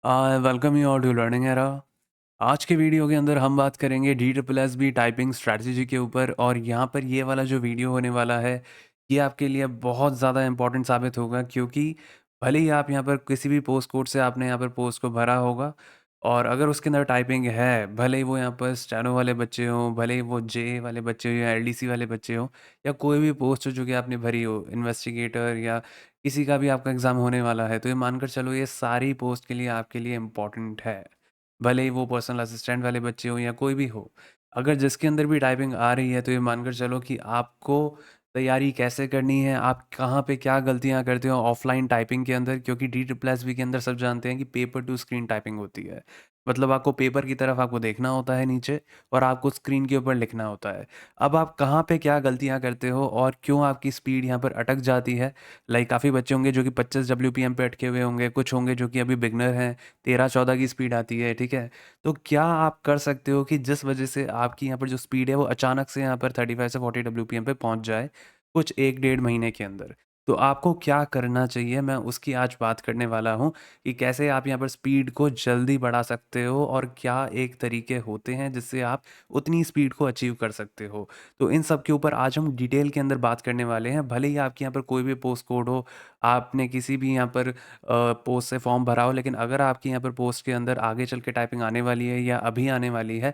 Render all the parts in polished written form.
Welcome you all to learning era. आज के video के अंदर हम बात करेंगे D triple S B typing strategy के ऊपर। और यहाँ पर ये वाला जो वीडियो होने वाला है ये आपके लिए बहुत ज़्यादा इंपॉर्टेंट साबित होगा, क्योंकि भले ही आप यहाँ पर किसी भी पोस्ट कोड से आपने यहाँ पर पोस्ट को भरा होगा, और अगर उसके अंदर टाइपिंग है, भले ही वो यहाँ पर स्टेनो वाले बच्चे हों, भले ही वो जे वाले बच्चे हो या एल डी सी वाले बच्चे हों, या कोई भी पोस्ट हो जो कि आपने भरी हो, इन्वेस्टिगेटर या किसी का भी आपका एग्ज़ाम होने वाला है, तो ये मानकर चलो ये सारी पोस्ट के लिए आपके लिए इम्पोर्टेंट है। भले ही वो पर्सनल असिस्टेंट वाले बच्चे हों या कोई भी हो, अगर जिसके अंदर भी टाइपिंग आ रही है तो ये मानकर चलो कि आपको तैयारी कैसे करनी है, आप कहाँ पे क्या गलतियाँ करते हो ऑफलाइन टाइपिंग के अंदर, क्योंकि डी ट्रिपल एस बी के अंदर सब जानते हैं कि पेपर टू स्क्रीन टाइपिंग होती है। मतलब आपको पेपर की तरफ आपको देखना होता है नीचे, और आपको स्क्रीन के ऊपर लिखना होता है। अब आप कहाँ पे क्या गलतियाँ करते हो और क्यों आपकी स्पीड यहाँ पर अटक जाती है। लाइक काफ़ी बच्चे होंगे जो कि 25 डब्ल्यूपीएम पे अटके हुए होंगे, कुछ होंगे जो कि अभी बिगनर हैं, 13-14 की स्पीड आती है, ठीक है। तो क्या आप कर सकते हो कि जिस वजह से आपकी यहाँ पर जो स्पीड है वो अचानक से यहाँ पर 35 से 40 डब्ल्यूपीएम पे पहुँच जाए कुछ 1 डेढ़ महीने के अंदर। तो आपको क्या करना चाहिए, मैं उसकी आज बात करने वाला हूँ कि कैसे आप यहाँ पर स्पीड को जल्दी बढ़ा सकते हो और क्या एक तरीके होते हैं जिससे आप उतनी स्पीड को अचीव कर सकते हो। तो इन सब के ऊपर आज हम डिटेल के अंदर बात करने वाले हैं। भले ही आपके यहाँ पर कोई भी पोस्ट कोड हो, आपने किसी भी यहाँ पर पोस्ट से फॉर्म भरा हो, लेकिन अगर आपकी यहाँ पर पोस्ट के अंदर आगे चल के टाइपिंग आने वाली है या अभी आने वाली है,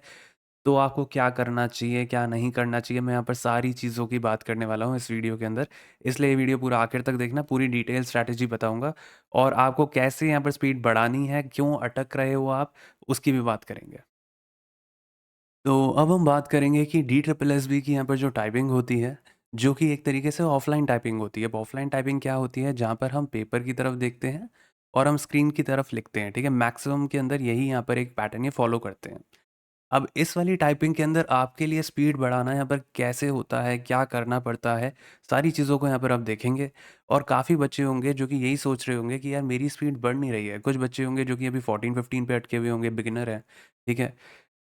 तो आपको क्या करना चाहिए, क्या नहीं करना चाहिए, मैं यहाँ पर सारी चीज़ों की बात करने वाला हूँ इस वीडियो के अंदर। इसलिए ये वीडियो पूरा आखिर तक देखना, पूरी डिटेल स्ट्रैटेजी बताऊँगा, और आपको कैसे यहाँ पर स्पीड बढ़ानी है, क्यों अटक रहे हो आप, उसकी भी बात करेंगे। तो अब हम बात करेंगे कि डी ट्रिपल एस बी की यहाँ पर जो टाइपिंग होती है, जो कि एक तरीके से ऑफलाइन टाइपिंग होती है। अब ऑफलाइन टाइपिंग क्या होती है, जहाँ पर हम पेपर की तरफ देखते हैं और हम स्क्रीन की तरफ लिखते हैं, ठीक है। मैक्सिमम के अंदर यही यहाँ पर एक पैटर्न ये फॉलो करते हैं। अब इस वाली टाइपिंग के अंदर आपके लिए स्पीड बढ़ाना यहाँ पर कैसे होता है, क्या करना पड़ता है, सारी चीज़ों को यहाँ पर आप देखेंगे। और काफ़ी बच्चे होंगे जो कि यही सोच रहे होंगे कि यार मेरी स्पीड बढ़ नहीं रही है। कुछ बच्चे होंगे जो कि अभी 14-15 पे अटके हुए होंगे, बिगिनर हैं, ठीक है।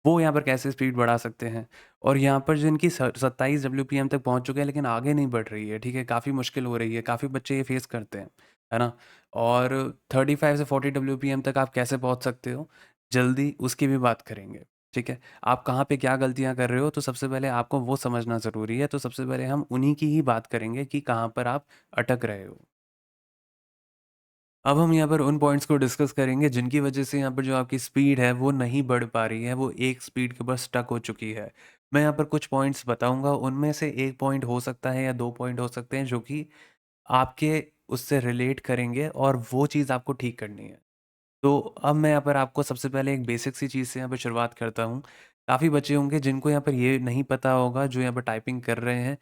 वो यहाँ पर कैसे स्पीड बढ़ा सकते हैं। और यहाँ पर जिनकी 27 डब्ल्यूपीएम तक पहुँच चुके हैं लेकिन आगे नहीं बढ़ रही है, ठीक है, काफ़ी मुश्किल हो रही है, काफ़ी बच्चे ये फेस करते हैं, है ना। और 35 से 40 डब्ल्यूपीएम तक आप कैसे पहुँच सकते हो जल्दी, उसकी भी बात करेंगे, ठीक है। आप कहाँ पे क्या गलतियाँ कर रहे हो, तो सबसे पहले आपको वो समझना ज़रूरी है। तो सबसे पहले हम उन्हीं की ही बात करेंगे कि कहाँ पर आप अटक रहे हो। अब हम यहाँ पर उन पॉइंट्स को डिस्कस करेंगे जिनकी वजह से यहाँ पर जो आपकी स्पीड है वो नहीं बढ़ पा रही है, वो एक स्पीड के ऊपर स्टक हो चुकी है। मैं यहाँ पर कुछ पॉइंट्स बताऊंगा, उनमें से एक पॉइंट हो सकता है या दो पॉइंट हो सकते हैं जो कि आपके उससे रिलेट करेंगे और वो चीज़ आपको ठीक करनी है। तो अब मैं यहाँ पर आपको सबसे पहले एक बेसिक सी चीज़ से यहाँ पर शुरुआत करता हूँ। काफ़ी बच्चे होंगे जिनको यहाँ पर ये नहीं पता होगा, जो यहाँ पर टाइपिंग कर रहे हैं,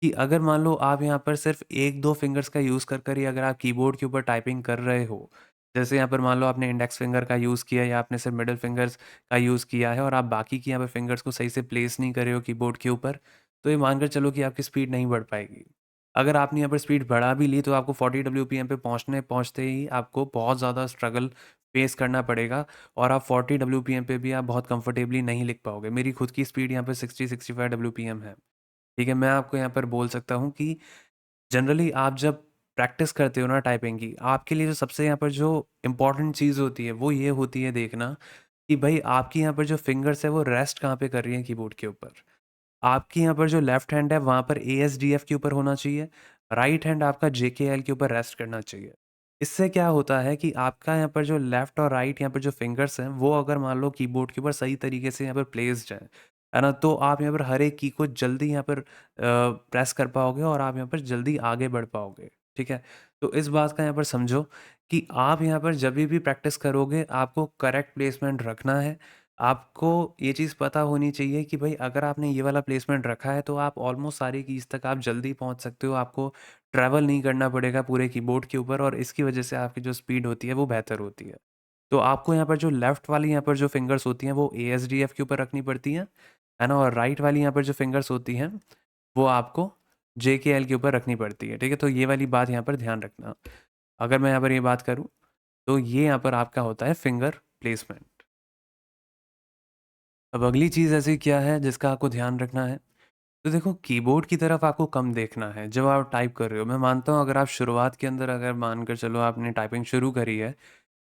कि अगर मान लो आप यहाँ पर सिर्फ 1-2 फिंगर्स का यूज़ कर कर ही अगर आप कीबोर्ड के ऊपर टाइपिंग कर रहे हो, जैसे यहाँ पर मान लो आपने इंडेक्स फिंगर का यूज़ किया या आपने सिर्फ मिडल फिंगर्स का यूज़ किया है और आप बाकी की यहाँ पर फिंगर्स को सही से प्लेस नहीं कर रहे हो कीबोर्ड के ऊपर, तो ये मानकर चलो कि आपकी स्पीड नहीं बढ़ पाएगी। अगर आपने यहाँ पर स्पीड बढ़ा भी ली तो आपको 40 डब्ल्यूपीएम पे पहुँचते ही आपको बहुत ज़्यादा स्ट्रगल फेस करना पड़ेगा, और आप 40 डब्ल्यूपीएम पे भी आप बहुत कंफर्टेबली नहीं लिख पाओगे। मेरी खुद की स्पीड यहाँ पे 60-65 डब्ल्यूपीएम है। ठीक है, मैं आपको यहाँ पर बोल सकता हूँ कि जनरली आप जब प्रैक्टिस करते हो ना टाइपिंग की, आपके लिए जो सबसे यहाँ पर जो इम्पोर्टेंट चीज़ होती है, वो ये होती है देखना कि भाई आपकी यहाँ पर जो फिंगर्स है वो रेस्ट कहाँ पे कर रही हैं कीबोर्ड के ऊपर। आपकी यहाँ पर जो लेफ्ट हैंड है वहाँ पर एएसडीएफ के ऊपर होना चाहिए, राइट हैंड आपका जेकेएल के ऊपर रेस्ट करना चाहिए। इससे क्या होता है कि आपका यहाँ पर जो लेफ्ट और राइट यहाँ पर जो फिंगर्स हैं वो अगर मान लो कीबोर्ड के ऊपर सही तरीके से यहाँ पर प्लेस्ड है ना, तो आप यहाँ पर हर एक की को जल्दी यहाँ पर प्रेस कर पाओगे और आप यहाँ पर जल्दी आगे बढ़ पाओगे, ठीक है। तो इस बात का यहाँ पर समझो कि आप यहाँ पर जब भी प्रैक्टिस करोगे आपको करेक्ट प्लेसमेंट रखना है। आपको ये चीज़ पता होनी चाहिए कि भाई अगर आपने ये वाला प्लेसमेंट रखा है तो आप ऑलमोस्ट सारी कीज़ तक आप जल्दी पहुंच सकते हो, आपको ट्रैवल नहीं करना पड़ेगा पूरे कीबोर्ड के ऊपर, और इसकी वजह से आपकी जो स्पीड होती है वो बेहतर होती है। तो आपको यहाँ पर जो लेफ्ट वाली यहाँ पर जो फिंगर्स होती हैं वो एएसडीएफ के ऊपर रखनी पड़ती हैं, है ना, और राइट वाली यहाँ पर जो फिंगर्स होती हैं वो आपको जेकेएल के ऊपर रखनी पड़ती है, ठीक है। तो ये वाली बात यहाँ पर ध्यान रखना। अगर मैं यहाँ पर ये बात करूँ तो ये यहाँ पर आपका होता है फिंगर प्लेसमेंट। अब अगली चीज़ ऐसी क्या है जिसका आपको ध्यान रखना है, तो देखो कीबोर्ड की तरफ आपको कम देखना है जब आप टाइप कर रहे हो। मैं मानता हूँ अगर आप शुरुआत के अंदर अगर मानकर चलो आपने टाइपिंग शुरू करी है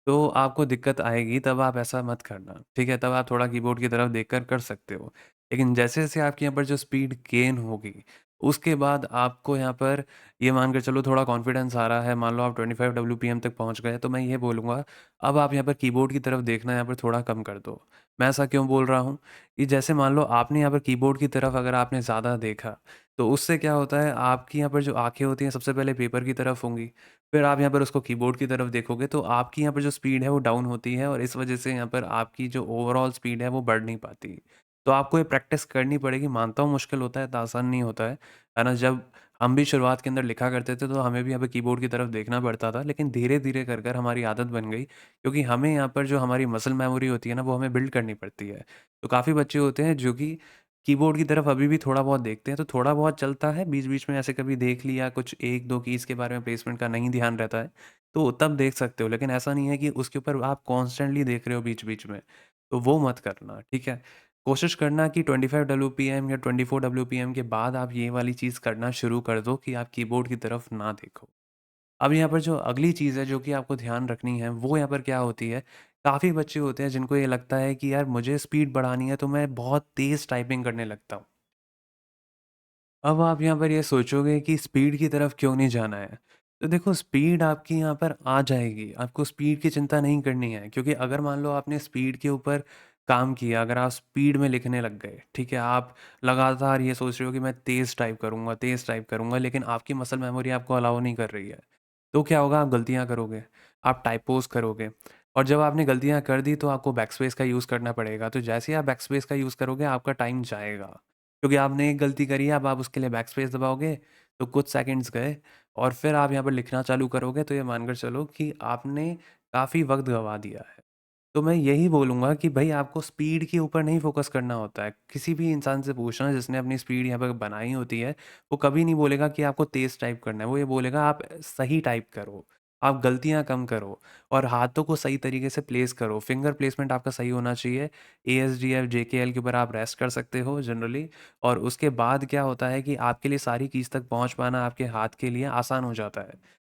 तो आपको दिक्कत आएगी, तब आप ऐसा मत करना, ठीक है? तब आप थोड़ा कीबोर्ड की तरफ देखकर कर सकते हो। लेकिन जैसे-जैसे आपके यहाँ पर जो स्पीड गेन होगी, उसके बाद आपको यहाँ पर ये मान के चलो थोड़ा कॉन्फिडेंस आ रहा है, मान लो आप 25 डब्ल्यूपीएम तक पहुँच गए, तो मैं ये बोलूँगा, अब आप यहाँ पर कीबोर्ड की तरफ देखना यहाँ पर थोड़ा कम कर दो। मैं ऐसा क्यों बोल रहा हूँ? कि जैसे मान लो आपने यहाँ पर कीबोर्ड की तरफ अगर आपने ज़्यादा देखा, तो उससे क्या होता है, आपकी यहाँ पर जो आँखें होती हैं, सबसे पहले पेपर की तरफ होंगी। फिर आप यहाँ पर उसको कीबोर्ड की तरफ देखोगे तो आपकी यहाँ पर जो स्पीड है वो डाउन होती है और इस वजह से यहाँ पर आपकी जो ओवरऑल स्पीड है वो बढ़ नहीं पाती। तो आपको ये प्रैक्टिस करनी पड़ेगी, मानता हूँ मुश्किल होता है, इतना आसान नहीं होता है ना? जब हम भी शुरुआत के अंदर लिखा करते थे तो हमें भी यहाँ पे कीबोर्ड की तरफ देखना पड़ता था, लेकिन धीरे-धीरे कर कर हमारी आदत बन गई क्योंकि हमें यहाँ पर जो हमारी मसल मेमोरी होती है ना वो हमें बिल्ड करनी पड़ती है। तो काफ़ी बच्चे होते हैं जो कि कीबोर्ड की तरफ अभी भी थोड़ा बहुत देखते हैं, तो थोड़ा बहुत चलता है, बीच-बीच में ऐसे कभी देख लिया, कुछ 1-2 कीज़ के बारे में प्लेसमेंट का नहीं ध्यान रहता है, तो तब देख सकते हो। लेकिन ऐसा नहीं है कि उसके ऊपर आप कॉन्स्टेंटली देख रहे हो बीच-बीच में, तो वो मत करना, ठीक है? कोशिश करना कि 25 डब्ल्यूपीएम या 24 डब्ल्यूपीएम के बाद आप ये वाली चीज़ करना शुरू कर दो कि आप कीबोर्ड की तरफ ना देखो। अब यहाँ पर जो अगली चीज़ है जो कि आपको ध्यान रखनी है, वो यहाँ पर क्या होती है, काफ़ी बच्चे होते हैं जिनको ये लगता है कि यार मुझे स्पीड बढ़ानी है तो मैं बहुत तेज़ टाइपिंग करने लगता हूँ। अब आप यहाँ पर ये सोचोगे कि स्पीड की तरफ क्यों नहीं जाना है? तो देखो स्पीड आपकी यहाँ पर आ जाएगी, आपको स्पीड की चिंता नहीं करनी है क्योंकि अगर मान लो आपने स्पीड के ऊपर काम किया, अगर आप स्पीड में लिखने लग गए, ठीक है? आप लगातार ये सोच रहे हो कि मैं तेज़ टाइप करूँगा, लेकिन आपकी मसल मेमोरी आपको अलाउ नहीं कर रही है। तो क्या होगा? आप गलतियाँ करोगे, आप टाइपोज़ करोगे और जब आपने गलतियाँ कर दी तो आपको बैकस्पेस का यूज़ करना पड़ेगा। तो जैसे ही आप बैकस्पेस का यूज़ करोगे, आपका टाइम जाएगा। क्योंकि आपने एक गलती करी है, अब आप उसके लिए बैकस्पेस दबाओगे, तो कुछ सेकंड्स गए और फिर आप यहाँ पर लिखना चालू करोगे, तो ये मानकर चलो कि आपने काफ़ी वक़्त गँवा दिया है। तो मैं यही बोलूँगा कि भई आपको स्पीड के ऊपर नहीं फ़ोकस करना होता है। किसी भी इंसान से पूछना जिसने अपनी स्पीड यहाँ पे बनाई होती है, वो कभी नहीं बोलेगा कि आपको तेज़ टाइप करना है। वो ये बोलेगा आप सही टाइप करो, आप गलतियाँ कम करो और हाथों को सही तरीके से प्लेस करो। फिंगर प्लेसमेंट आपका सही होना चाहिए। एएसडीएफ, जेकेएल के ऊपर आप रेस्ट कर सकते हो जनरली और उसके बाद क्या होता है कि आपके लिए सारी कीज़ तक पहुँच पाना आपके हाथ के लिए आसान हो जाता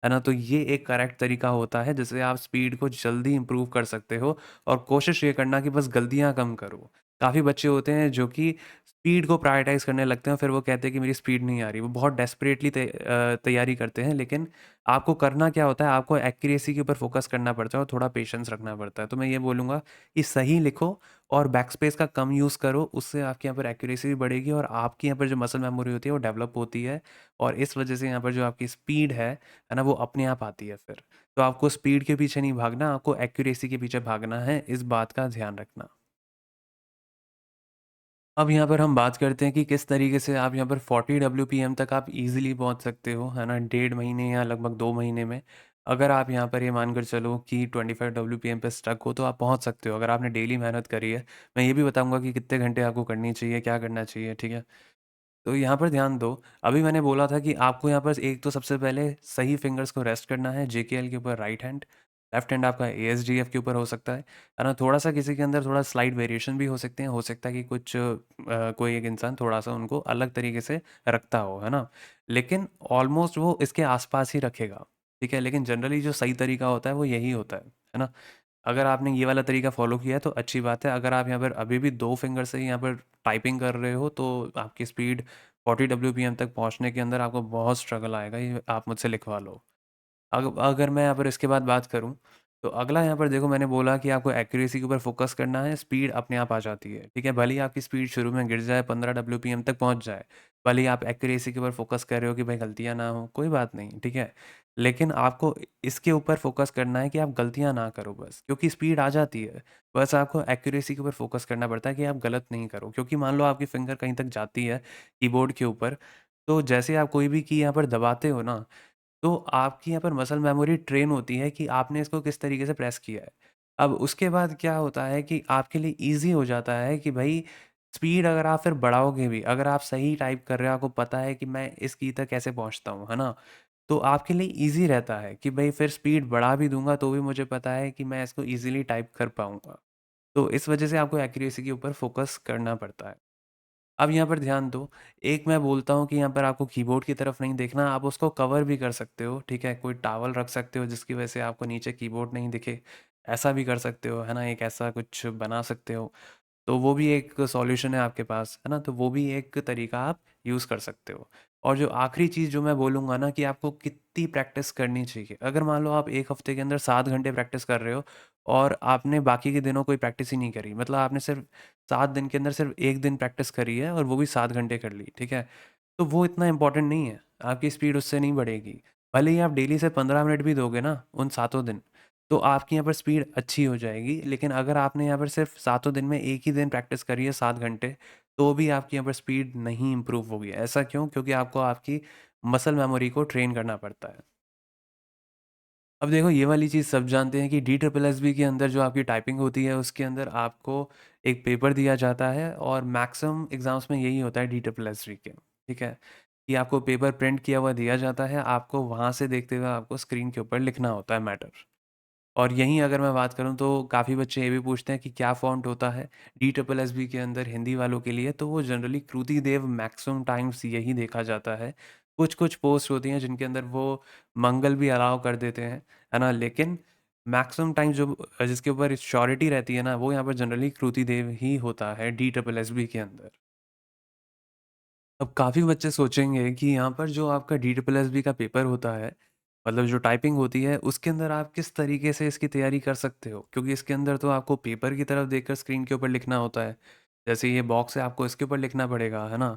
है ना? तो ये एक करेक्ट तरीका होता है जिससे आप स्पीड को जल्दी इम्प्रूव कर सकते हो और कोशिश ये करना कि बस गलतियाँ कम करो। काफ़ी बच्चे होते हैं जो कि स्पीड को प्रायोरिटाइज़ करने लगते हैं, फिर वो कहते हैं कि मेरी स्पीड नहीं आ रही। वो बहुत डेस्परेटली तैयारी करते हैं, लेकिन आपको करना क्या होता है, आपको एक्यूरेसी के ऊपर फ़ोकस करना पड़ता है और थोड़ा पेशेंस रखना पड़ता है। तो मैं ये बोलूँगा कि सही लिखो और बैकस्पेस का कम यूज़ करो, उससे आपके यहाँ पर एक्यूरेसी भी बढ़ेगी और आपकी यहाँ पर जो मसल मेमोरी होती है, वो डेवलप होती है और इस वजह से यहाँ पर जो आपकी स्पीड है ना? वो अपने आप आती है फिर। तो आपको स्पीड के पीछे नहीं भागना, आपको एक्यूरेसी के पीछे भागना है, इस बात का ध्यान रखना। अब यहाँ पर हम बात करते हैं कि किस तरीके से आप यहाँ पर 40 डब्ल्यूपीएम तक आप ईज़िली पहुँच सकते हो, है ना? डेढ़ महीने या लगभग 2 महीने में। अगर आप यहाँ पर ये मानकर चलो कि 25 डब्ल्यूपीएम पे स्टक हो, तो आप पहुँच सकते हो, अगर आपने डेली मेहनत करी है। मैं ये भी बताऊँगा कि कितने घंटे आपको करनी चाहिए, क्या करना चाहिए, ठीक है? तो यहाँ पर ध्यान दो, अभी मैंने बोला था कि आपको यहाँ पर एक तो सबसे पहले सही फिंगर्स को रेस्ट करना है, जेकेएल के ऊपर राइट हैंड, लेफ्ट हैंड आपका एएसडीएफ के ऊपर हो सकता है ना? थोड़ा-सा किसी के अंदर थोड़ा स्लाइट वेरिएशन भी हो सकते हैं, हो सकता है कि कुछ कोई एक इंसान थोड़ा-सा उनको अलग तरीके से रखता हो, है ना? लेकिन ऑलमोस्ट वो इसके आस-पास ही रखेगा, ठीक है? लेकिन जनरली जो सही तरीका होता है, वो यही होता है ना? अगर आपने ये वाला तरीका फ़ॉलो किया है तो अच्छी बात है। अगर आप यहाँ पर अभी भी 2 फिंगर से ही यहाँ पर टाइपिंग कर रहे हो तो आपकी स्पीड 40 डब्ल्यूपीएम तक पहुँचने के अंदर आपको बहुत स्ट्रगल आएगा, ये आप मुझसे लिखवा लो। अगर मैं यहाँ पर इसके बाद बात करूँ, तो अगला यहाँ पर देखो मैंने बोला कि आपको एक्यूरेसी के ऊपर फ़ोकस करना है, स्पीड अपने आप आ जाती है, ठीक है? भले ही आपकी स्पीड शुरू में गिर जाए, 15 डब्ल्यूपीएम तक पहुँच जाए, भले ही आप एक्यूरेसी के ऊपर फ़ोकस कर रहे हो कि भाई गलतियाँ ना हो, कोई बात नहीं, ठीक है? लेकिन आपको इसके ऊपर फ़ोकस करना है कि आप गलतियाँ ना करो बस, क्योंकि स्पीड आ जाती है। बस आपको एक्यूरेसी के ऊपर फ़ोकस करना पड़ता है कि आप गलत नहीं करो, क्योंकि मान लो आपकी फ़िंगर कहीं तक जाती है कीबोर्ड के ऊपर, तो जैसे आप कोई भी की यहाँ पर दबाते हो ना, तो आपकी यहाँ पर मसल मेमोरी ट्रेन होती है कि आपने इसको किस तरीके से प्रेस किया है। अब उसके बाद क्या होता है कि आपके लिए ईज़ी हो जाता है कि भई स्पीड अगर आप फिर बढ़ाओगे भी, अगर आप सही टाइप कर रहे हो, आपको पता है कि मैं इस की तक कैसे पहुँचता हूँ, है ना? तो आपके लिए ईज़ी रहता है कि भई फिर स्पीड बढ़ा भी दूँगा तो भी मुझे पता है कि मैं इसको ईज़िली टाइप कर पाऊँगा। तो इस वजह से आपको एक्यूरेसी के ऊपर फ़ोकस करना पड़ता है। अब यहाँ पर ध्यान दो, एक मैं बोलता हूँ कि यहाँ पर आपको कीबोर्ड की तरफ नहीं देखना, आप उसको कवर भी कर सकते हो, ठीक है? कोई टॉवल रख सकते हो जिसकी वजह से आपको नीचे कीबोर्ड नहीं दिखे। ऐसा भी कर सकते हो, है ना? एक ऐसा कुछ बना सकते हो। तो वो भी एक सॉल्यूशन है आपके पास, है ना? तो वो भी एक तरीका आप यूज़ कर सकते हो। और जो आखिरी चीज़ जो मैं बोलूँगा ना कि आपको कितनी प्रैक्टिस करनी चाहिए। अगर मान लो आप 1 हफ़्ते के अंदर 7 घंटे प्रैक्टिस कर रहे हो और आपने बाकी के दिनों कोई प्रैक्टिस ही नहीं करी, मतलब आपने सिर्फ़ 7 दिन के अंदर सिर्फ़ 1 दिन प्रैक्टिस करी है और वो भी 7 घंटे कर ली, ठीक है? तो वो इतना इम्पोर्टेंट नहीं है, आपकी स्पीड उससे नहीं बढ़ेगी। भले ही आप डेली से 15 मिनट भी दोगे ना उन सातों दिन, तो आपकी यहाँ पर स्पीड अच्छी हो जाएगी। लेकिन अगर आपने यहाँ पर सिर्फ सातों दिन में एक ही दिन प्रैक्टिस करी है 7 घंटे, तो भी आपकी यहाँ पर स्पीड नहीं इम्प्रूव होगी। ऐसा क्यों? क्योंकि आपको आपकी मसल मेमोरी को ट्रेन करना पड़ता है। अब देखो, ये वाली चीज़ सब जानते हैं कि डी ट्रिपल एस बी के अंदर जो आपकी टाइपिंग होती है उसके अंदर आपको एक पेपर दिया जाता है और मैक्सिमम एग्जाम्स में यही होता है डी ट्रिपल एस बी के, ठीक है? कि आपको पेपर प्रिंट किया हुआ दिया जाता है, आपको वहाँ से देखते हुए आपको स्क्रीन के ऊपर लिखना होता है मैटर। और यहीं अगर मैं बात करूँ तो काफ़ी बच्चे ये भी पूछते हैं कि क्या फ़ॉन्ट होता है डी ट्रिपल एस बी के अंदर हिंदी वालों के लिए, तो वो जनरली कृति देव मैक्सिमम टाइम्स यही देखा जाता है। कुछ कुछ पोस्ट होती हैं जिनके अंदर वो मंगल भी अलाउ कर देते हैं, है ना? लेकिन मैक्सिमम टाइम जो जिसके ऊपर श्योरिटी रहती है ना, वो यहाँ पर जनरली कृति देव ही होता है डी ट्रिपल एस बी के अंदर। अब काफ़ी बच्चे सोचेंगे कि यहाँ पर जो आपका डी ट्रिपल एस बी का पेपर होता है, मतलब जो टाइपिंग होती है, उसके अंदर आप किस तरीके से इसकी तैयारी कर सकते हो? क्योंकि इसके अंदर तो आपको पेपर की तरफ देखकर स्क्रीन के ऊपर लिखना होता है। जैसे ये बॉक्स है, आपको इसके ऊपर लिखना पड़ेगा, है ना?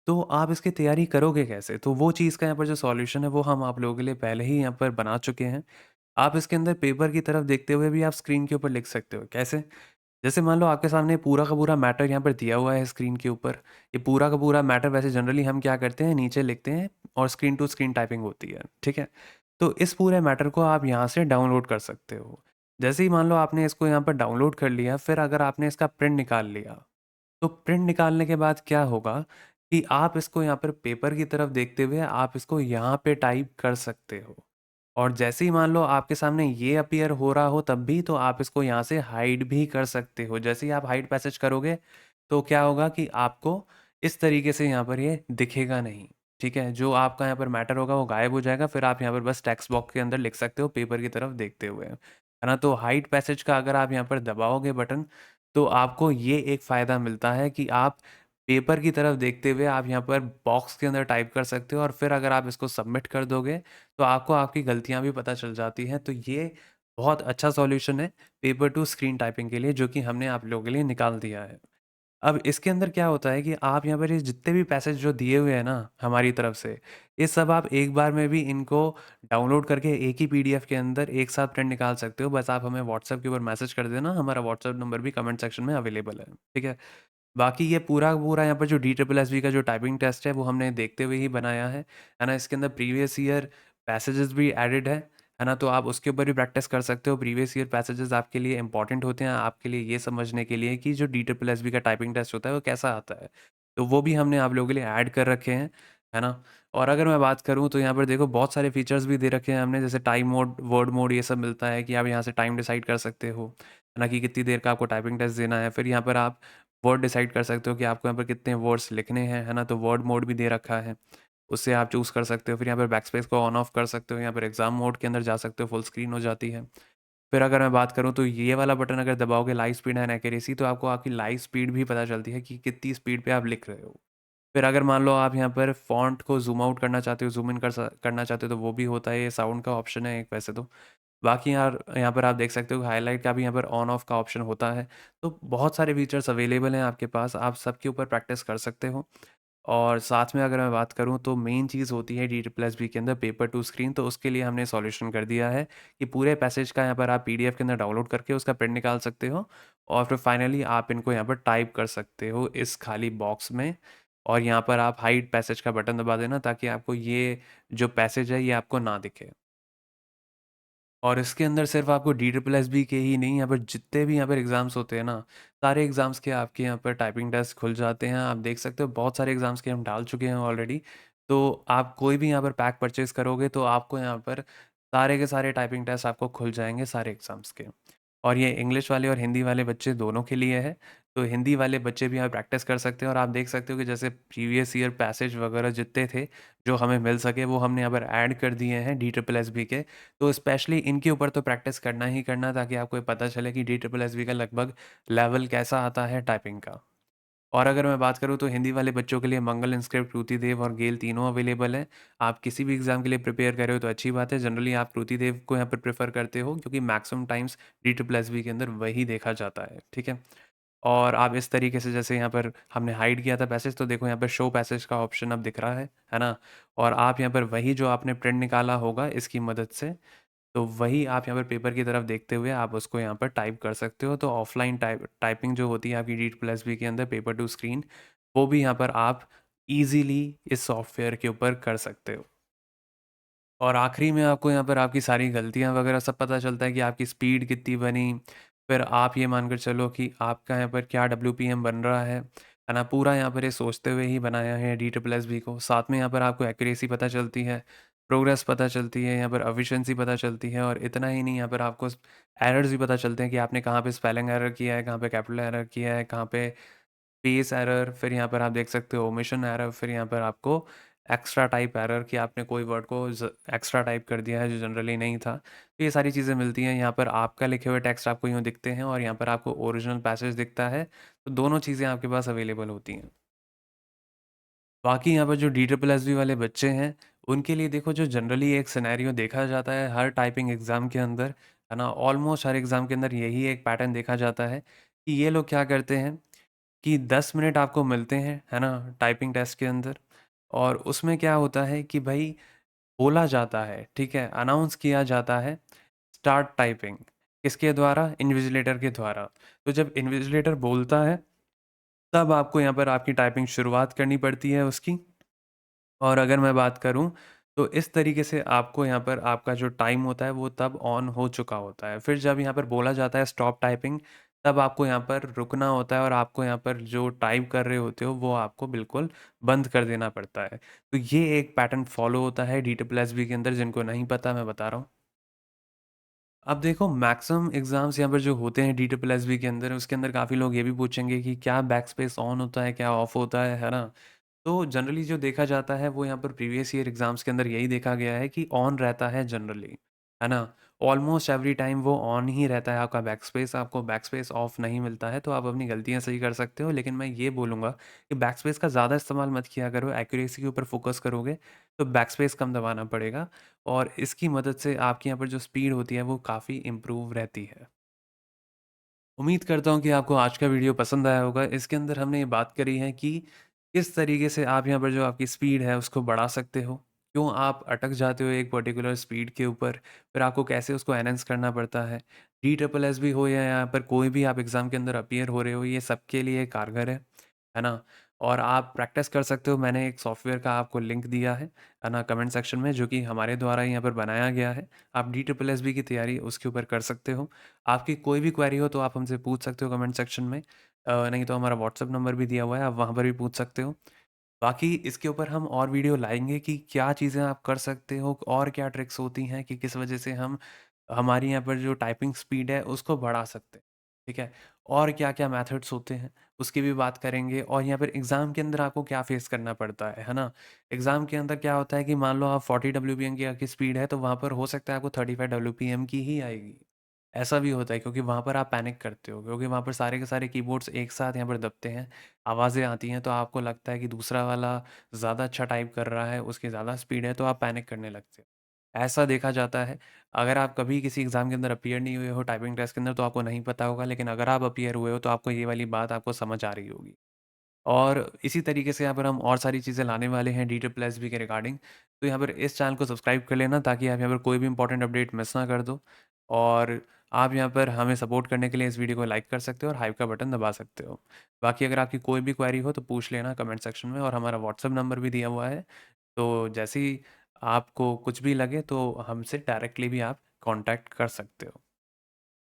तो आप इसकी तैयारी करोगे कैसे? तो वो चीज़ का यहाँ पर जो सॉल्यूशन है, वो हम आप लोगों के लिए पहले ही यहाँ पर बना चुके हैं। आप इसके अंदर पेपर की तरफ देखते हुए भी आप स्क्रीन के ऊपर लिख सकते हो। कैसे? जैसे मान लो आपके सामने पूरा का पूरा मैटर यहाँ पर दिया हुआ है स्क्रीन के ऊपर। ये पूरा का पूरा मैटर वैसे जनरली हम क्या करते हैं, नीचे लिखते हैं और स्क्रीन टू स्क्रीन टाइपिंग होती है, ठीक है? तो इस पूरे मैटर को आप यहाँ से डाउनलोड कर सकते हो। जैसे ही मान लो आपने इसको यहाँ पर डाउनलोड कर लिया, फिर अगर आपने इसका प्रिंट निकाल लिया, तो प्रिंट निकालने के बाद क्या होगा कि आप इसको यहाँ पर पेपर की तरफ देखते हुए आप इसको यहाँ पे टाइप कर सकते हो। और जैसे ही मान लो आपके सामने ये अपीयर हो रहा हो तब भी, तो आप इसको यहाँ से हाइड भी कर सकते हो। जैसे ही आप हाइड पैसेज करोगे तो क्या होगा कि आपको इस तरीके से यहाँ पर ये दिखेगा नहीं, ठीक है? जो आपका यहाँ पर मैटर होगा वो गायब हो जाएगा, फिर आप यहाँ पर बस टेक्स्ट बॉक्स के अंदर लिख सकते हो पेपर की तरफ देखते हुए, है ना? तो हाइड पैसेज का अगर आप यहाँ पर दबाओगे बटन, तो आपको ये एक फ़ायदा मिलता है कि आप पेपर की तरफ देखते हुए आप यहाँ पर बॉक्स के अंदर टाइप कर सकते हो और फिर अगर आप इसको सबमिट कर दोगे, तो आपको आपकी गलतियाँ भी पता चल जाती हैं। तो ये बहुत अच्छा सॉल्यूशन है पेपर टू स्क्रीन टाइपिंग के लिए, जो कि हमने आप लोगों के लिए निकाल दिया है। अब इसके अंदर क्या होता है कि आप यहाँ पर ये जितने भी पैसेज जो दिए हुए हैं ना हमारी तरफ से, ये सब आप एक बार में भी इनको डाउनलोड करके एक ही पीडीएफ के अंदर एक साथ प्रिंट निकाल सकते हो। बस आप हमें व्हाट्सएप के ऊपर मैसेज कर देना, हमारा व्हाट्सएप नंबर भी कमेंट सेक्शन में अवेलेबल है, ठीक है? बाकी ये पूरा का पूरा यहाँ पर जो डी ट्रिपल एस बी का जो टाइपिंग टेस्ट है, वो हमने देखते हुए ही बनाया है ना? इसके अंदर प्रीवियस ईयर पैसेजेस भी एडेड है ना? तो आप उसके ऊपर भी प्रैक्टिस कर सकते हो। प्रीवियस ईयर पैसेजेस आपके लिए इंपॉर्टेंट होते हैं, आपके लिए ये समझने के लिए कि जो डी ट्रिपल एस बी का टाइपिंग टेस्ट होता है, वो कैसा आता है। तो वो भी हमने आप लोगों के लिए ऐड कर रखे हैं, है ना? और अगर मैं बात करूँ तो यहाँ पर देखो बहुत सारे फीचर्स भी दे रखे हैं हमने, जैसे टाइम मोड, वर्ड मोड, ये सब मिलता है कि आप यहाँ से टाइम डिसाइड कर सकते हो, है ना? कि कितनी देर का आपको टाइपिंग टेस्ट देना है। फिर यहाँ पर आप वर्ड डिसाइड कर सकते हो कि आपको यहाँ पर कितने वर्ड्स लिखने हैं, है ना? तो वर्ड मोड भी दे रखा है, उससे आप चूज़ कर सकते हो। फिर यहाँ पर बैकस्पेस को ऑन ऑफ कर सकते हो, यहाँ पर एग्ज़ाम मोड के अंदर जा सकते हो, फुल स्क्रीन हो जाती है। फिर अगर मैं बात करूँ तो ये वाला बटन अगर दबाओगे, लाइव स्पीड एंड एक्यूरेसी, तो आपको आपकी लाइव स्पीड भी पता चलती है कि कितनी स्पीड पे आप लिख रहे हो। फिर अगर मान लो आप यहाँ पर फ़ॉन्ट को ज़ूम आउट करना चाहते हो, ज़ूम इन करना चाहते हो, तो वो भी होता है। ये साउंड का ऑप्शन है एक वैसे तो। बाकी यार यहाँ पर आप देख सकते हो हाइलाइट का भी यहाँ पर ऑन ऑफ का ऑप्शन होता है। तो बहुत सारे फीचर्स अवेलेबल हैं आपके पास, आप सबके ऊपर प्रैक्टिस कर सकते हो। और साथ में अगर मैं बात करूँ तो मेन चीज़ होती है डी ट्रिपल एस बी के अंदर पेपर टू स्क्रीन, तो उसके लिए हमने सॉल्यूशन कर दिया है कि पूरे पैसेज का यहाँ पर आप पीडीएफ के अंदर डाउनलोड करके उसका प्रिंट निकाल सकते हो और फिर फाइनली आप इनको यहाँ पर टाइप कर सकते हो इस खाली बॉक्स में। और यहाँ पर आप हाइड पैसेज का बटन दबा देना ताकि आपको ये जो पैसेज है ये आपको ना दिखे। और इसके अंदर सिर्फ आपको डी ट्रिपल एस बी के ही नहीं, यहाँ पर जितने भी यहाँ पर एग्ज़ाम्स होते हैं ना, सारे एग्ज़ाम्स के आपके यहाँ पर टाइपिंग टेस्ट खुल जाते हैं। आप देख सकते हो बहुत सारे एग्ज़ाम्स के हम डाल चुके हैं ऑलरेडी। तो आप कोई भी यहाँ पर पैक परचेज़ करोगे तो आपको यहाँ पर सारे के सारे टाइपिंग टेस्ट आपको खुल जाएँगे सारे एग्ज़ाम्स के। और ये इंग्लिश वाले और हिंदी वाले बच्चे दोनों के लिए है। तो हिंदी वाले बच्चे भी यहाँ प्रैक्टिस कर सकते हैं और आप देख सकते हो कि जैसे प्रीवियस ईयर पैसेज वगैरह जितने थे, जो हमें मिल सके वो हमने यहाँ पर ऐड कर दिए हैं डी ट्रिपल एस बी के। तो स्पेशली इनके ऊपर तो प्रैक्टिस करना ही करना, ताकि आपको ये पता चले कि डी ट्रिपल एस बी का लगभग लेवल कैसा आता है टाइपिंग का। और अगर मैं बात करूँ तो हिंदी वाले बच्चों के लिए मंगल, इंस्क्रिप्ट, कृतिदेव और गेल तीनों अवेलेबल हैं। आप किसी भी एग्ज़ाम के लिए प्रिपेयर कर रहे हो तो अच्छी बात है। जनरली आप कृतिदेव को यहाँ पर प्रेफ़र करते हो, क्योंकि maximum times D triple S B के अंदर वही देखा जाता है, ठीक है? और आप इस तरीके से, जैसे यहाँ पर हमने हाइड किया था पैसेज, तो देखो यहाँ पर शो पैसेज का ऑप्शन अब दिख रहा है ना? और आप यहाँ पर वही जो आपने प्रिंट निकाला होगा इसकी मदद से, तो वही आप यहाँ पर पेपर की तरफ देखते हुए आप उसको यहाँ पर टाइप कर सकते हो। तो ऑफलाइन टाइपिंग जो होती है आपकी डी प्लस बी के अंदर, पेपर टू स्क्रीन, वो भी यहाँ पर आप इजीली इस सॉफ्टवेयर के ऊपर कर सकते हो। और आखिरी में आपको यहाँ पर आपकी सारी गलतियाँ वगैरह सब पता चलता है कि आपकी स्पीड कितनी बनी। फिर आप ये मानकर चलो कि आपका यहाँ पर क्या डब्ल्यूपीएम बन रहा है ना? पूरा यहाँ पर ये सोचते हुए ही बनाया है डी ट्रिपल एस बी को। साथ में यहाँ पर आपको एक्यूरेसी पता चलती है, प्रोग्रेस पता चलती है, यहाँ पर एफिशिएंसी पता चलती है, और इतना ही नहीं, यहाँ पर आपको एरर्स भी पता चलते हैं कि आपने कहाँ पे स्पेलिंग एरर किया है, कहाँ पे कैपिटल एरर किया है, कहाँ पे स्पेस एरर, फिर यहाँ पर आप देख सकते हो ओमिशन एरर, फिर यहाँ पर आपको एक्स्ट्रा टाइप एरर कि आपने कोई वर्ड को एक्स्ट्रा टाइप कर दिया है जो जनरली नहीं था। तो ये सारी चीज़ें मिलती हैं। यहाँ पर आपका लिखे हुए टेक्स्ट आपको यूँ दिखते हैं और यहाँ पर आपको ओरिजिनल पैसेज दिखता है। तो दोनों चीज़ें आपके पास अवेलेबल होती हैं। बाकी यहाँ पर जो डी ट्रिपल एस बी वाले बच्चे हैं, उनके लिए देखो, जो जनरली एक सिनेरियो देखा जाता है हर टाइपिंग एग्ज़ाम के अंदर, है ना? ऑलमोस्ट हर एग्ज़ाम के अंदर यही एक पैटर्न देखा जाता है कि ये लोग क्या करते हैं कि 10 मिनट आपको मिलते हैं, है ना? टाइपिंग टेस्ट के अंदर, और उसमें क्या होता है कि भाई बोला जाता है, ठीक है? अनाउंस किया जाता है स्टार्ट टाइपिंग, किसके द्वारा? इन्विजिलेटर के द्वारा। तो जब इन्विजिलेटर बोलता है, तब आपको यहाँ पर आपकी टाइपिंग शुरुआत करनी पड़ती है उसकी। और अगर मैं बात करूँ, तो इस तरीके से आपको यहाँ पर आपका जो टाइम होता है वो तब ऑन हो चुका होता है। फिर जब यहाँ पर बोला जाता है स्टॉप टाइपिंग, तब आपको यहाँ पर रुकना होता है और आपको यहाँ पर जो टाइप कर रहे होते हो वो आपको बिल्कुल बंद कर देना पड़ता है। तो ये एक पैटर्न फ़ॉलो होता है DSSB के अंदर, जिनको नहीं पता मैं बता रहा हूँ। अब देखो, मैक्सिमम एग्ज़ाम्स यहाँ पर जो होते हैं DSSB के अंदर, उसके अंदर काफ़ी लोग ये भी पूछेंगे कि क्या बैकस्पेस ऑन होता है, क्या ऑफ होता है ना? तो जनरली जो देखा जाता है वो यहाँ पर प्रीवियस ईयर एग्ज़ाम्स के अंदर यही देखा गया है कि ऑन रहता है जनरली, है ना? ऑलमोस्ट एवरी टाइम वो ऑन ही रहता है आपका बैकस्पेस, आपको बैकस्पेस ऑफ नहीं मिलता है, तो आप अपनी गलतियाँ सही कर सकते हो। लेकिन मैं ये बोलूँगा कि बैकस्पेस का ज़्यादा इस्तेमाल मत किया करो, एक्यूरेसी के ऊपर फ़ोकस करोगे तो बैकस्पेस कम दबाना पड़ेगा, और इसकी मदद से आपकी यहाँ पर जो स्पीड होती है वो काफ़ी इम्प्रूव रहती है। उम्मीद करता हूँ कि आपको आज का वीडियो पसंद आया होगा। इसके अंदर हमने ये बात करी है कि किस तरीके से आप यहाँ पर जो आपकी स्पीड है उसको बढ़ा सकते हो। क्यों आप अटक जाते हो एक पर्टिकुलर स्पीड के ऊपर, फिर आपको कैसे उसको एनहांस करना पड़ता है। DSSB हो या यहाँ पर कोई भी आप एग्ज़ाम के अंदर अपीयर हो रहे हो, ये सबके लिए कारगर है ना? और आप प्रैक्टिस कर सकते हो। मैंने एक सॉफ्टवेयर का आपको लिंक दिया है ना, कमेंट सेक्शन में, जो कि हमारे द्वारा यहाँ पर बनाया गया है। आप DSSB की तैयारी उसके ऊपर कर सकते हो। आपकी कोई भी क्वेरी हो तो आप हमसे पूछ सकते हो कमेंट सेक्शन में। नहीं तो हमारा व्हाट्सएप नंबर भी दिया हुआ है, आप वहाँ पर भी पूछ सकते हो। बाकी इसके ऊपर हम और वीडियो लाएँगे कि क्या चीज़ें आप कर सकते हो और क्या ट्रिक्स होती हैं कि किस वजह से हम हमारी यहाँ पर जो टाइपिंग स्पीड है उसको बढ़ा सकते हैं, ठीक है? और क्या-क्या मेथड्स होते हैं उसकी भी बात करेंगे, और यहाँ पर एग्ज़ाम के अंदर आपको क्या फ़ेस करना पड़ता है ना? एग्ज़ाम के अंदर क्या होता है कि मान लो आप 40 डब्ल्यूपीएम की आपकी स्पीड है, तो वहाँ पर हो सकता है आपको 35 डब्ल्यूपीएम की ही आएगी। ऐसा भी होता है, क्योंकि वहाँ पर आप पैनिक करते हो, क्योंकि वहाँ पर सारे के सारे कीबोर्ड्स एक साथ यहाँ पर दबते हैं, आवाज़ें आती हैं, तो आपको लगता है कि दूसरा वाला ज़्यादा अच्छा टाइप कर रहा है, उसकी ज़्यादा स्पीड है, तो आप पैनिक करने लगते हो। ऐसा देखा जाता है। अगर आप कभी किसी एग्ज़ाम के अंदर अपीयर नहीं हुए हो टाइपिंग टेस्ट के अंदर, तो आपको नहीं पता होगा, लेकिन अगर आप अपीयर हुए हो तो आपको ये वाली बात आपको समझ आ रही होगी। और इसी तरीके से यहाँ पर हम और सारी चीज़ें लाने वाले हैं DSSB के रिगार्डिंग। तो यहाँ पर इस चैनल को सब्सक्राइब कर लेना, ताकि आप यहाँ पर कोई भी इंपॉर्टेंट अपडेट मिस ना कर दो। और आप यहाँ पर हमें सपोर्ट करने के लिए इस वीडियो को लाइक कर सकते हो और हाइप का बटन दबा सकते हो। बाकी अगर आपकी कोई भी क्वेरी हो तो पूछ लेना कमेंट सेक्शन में, और हमारा व्हाट्सएप नंबर भी दिया हुआ है। तो जैसे ही आपको कुछ भी लगे तो हमसे डायरेक्टली भी आप कॉन्टैक्ट कर सकते हो।